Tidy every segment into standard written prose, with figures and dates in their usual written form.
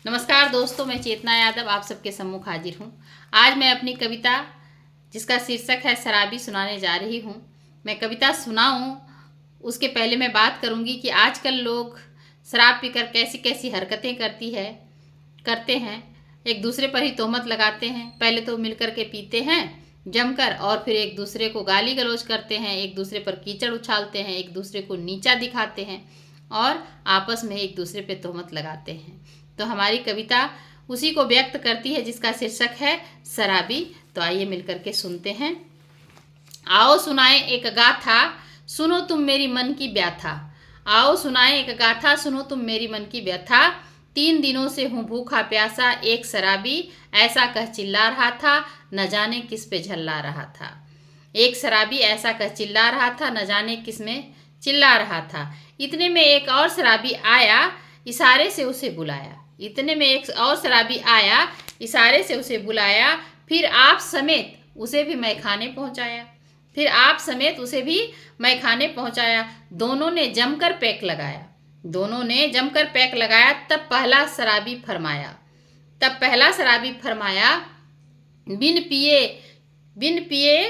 नमस्कार दोस्तों, मैं चेतना यादव आप सबके सम्मुख हाजिर हूँ। आज मैं अपनी कविता जिसका शीर्षक है शराबी सुनाने जा रही हूँ। मैं कविता सुनाऊँ उसके पहले मैं बात करूँगी कि आजकल लोग शराब पीकर कैसी कैसी हरकतें करते हैं। एक दूसरे पर ही तोहमत लगाते हैं। पहले तो मिलकर के पीते हैं जमकर और फिर एक दूसरे को गाली गलौज करते हैं, एक दूसरे पर कीचड़ उछालते हैं, एक दूसरे को नीचा दिखाते हैं और आपस में एक दूसरे पे तोहमत लगाते हैं। तो हमारी कविता उसी को व्यक्त करती है जिसका शीर्षक है शराबी। तो आइए मिलकर के सुनते हैं। आओ सुनाए एक गाथा, सुनो तुम मेरी मन की व्यथा। आओ सुनाए एक गाथा, सुनो तुम मेरी मन की व्यथा। 3 दिनों से हूँ भूखा प्यासा, एक शराबी ऐसा कह चिल्ला रहा था, न जाने किस पे झल्ला रहा था। एक शराबी ऐसा कह चिल्ला रहा था, न जाने किस में चिल्ला रहा था। इतने में एक और शराबी आया, इशारे से उसे बुलाया। इतने में एक और शराबी आया, इशारे से उसे बुलाया। फिर आप समेत उसे भी मैखाने पहुंचाया। फिर आप समेत उसे भी मैखाने पहुंचाया। दोनों ने जमकर पैक लगाया। दोनों ने जमकर पैक लगाया। तब पहला शराबी फरमाया, बिन पिए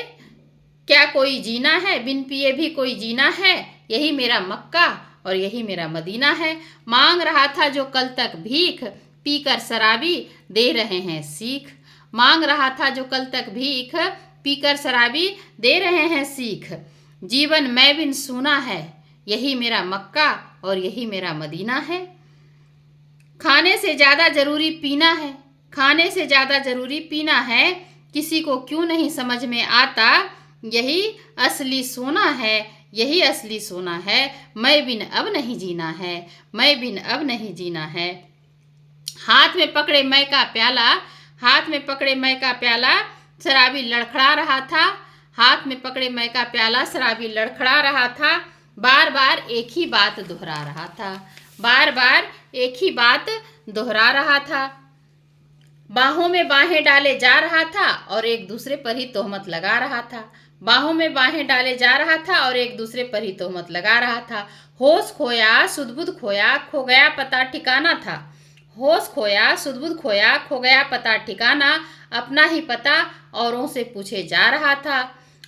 क्या कोई जीना है, बिन पिए भी कोई जीना है। यही मेरा मक्का और यही मेरा मदीना है। मांग रहा था जो कल तक भीख, पीकर शराबी दे रहे हैं सीख। मांग रहा था जो कल तक भीख, पीकर शराबी दे रहे हैं सीख। जीवन मैं बिन सूना है, यही मेरा मक्का और यही मेरा मदीना है। खाने से ज़्यादा ज़रूरी पीना है, खाने से ज़्यादा ज़रूरी पीना है। किसी को क्यों नहीं समझ में आता, यही असली सोना है, यही असली सोना है। मैं बिन अब नहीं जीना है, मैं बिन अब नहीं जीना है। हाथ में पकड़े मैं का प्याला, हाथ में पकड़े मैं का प्याला, शराबी लड़खड़ा रहा था। हाथ में पकड़े मैं का प्याला, शराबी लड़खड़ा रहा था। बार बार एक ही बात दोहरा रहा था, बार बार एक ही बात दोहरा रहा था। बाहों में बाहें डाले जा रहा था और एक दूसरे पर ही तोहमत लगा रहा था। बाहों में बाहें डाले जा रहा था और एक दूसरे पर ही तोहमत लगा रहा था। होश खोया सुध-बुध खोया, खो गया पता ठिकाना था। होश खोया सुध-बुध खोया, खो गया पता ठिकाना। अपना ही पता औरों से पूछे जा रहा था।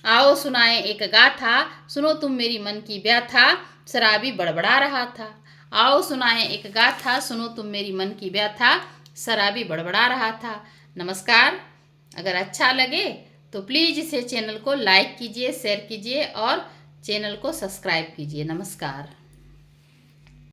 आओ सुनाए एक गाथा, सुनो तुम मेरी मन की व्यथा। शराबी बड़बड़ा रहा था। आओ सुनाए एक गाथा, सुनो तुम मेरी मन की व्यथा। शराबी बड़बड़ा रहा था। नमस्कार। अगर अच्छा लगे तो प्लीज़ इसे चैनल को लाइक कीजिए, शेयर कीजिए और चैनल को सब्सक्राइब कीजिए। नमस्कार।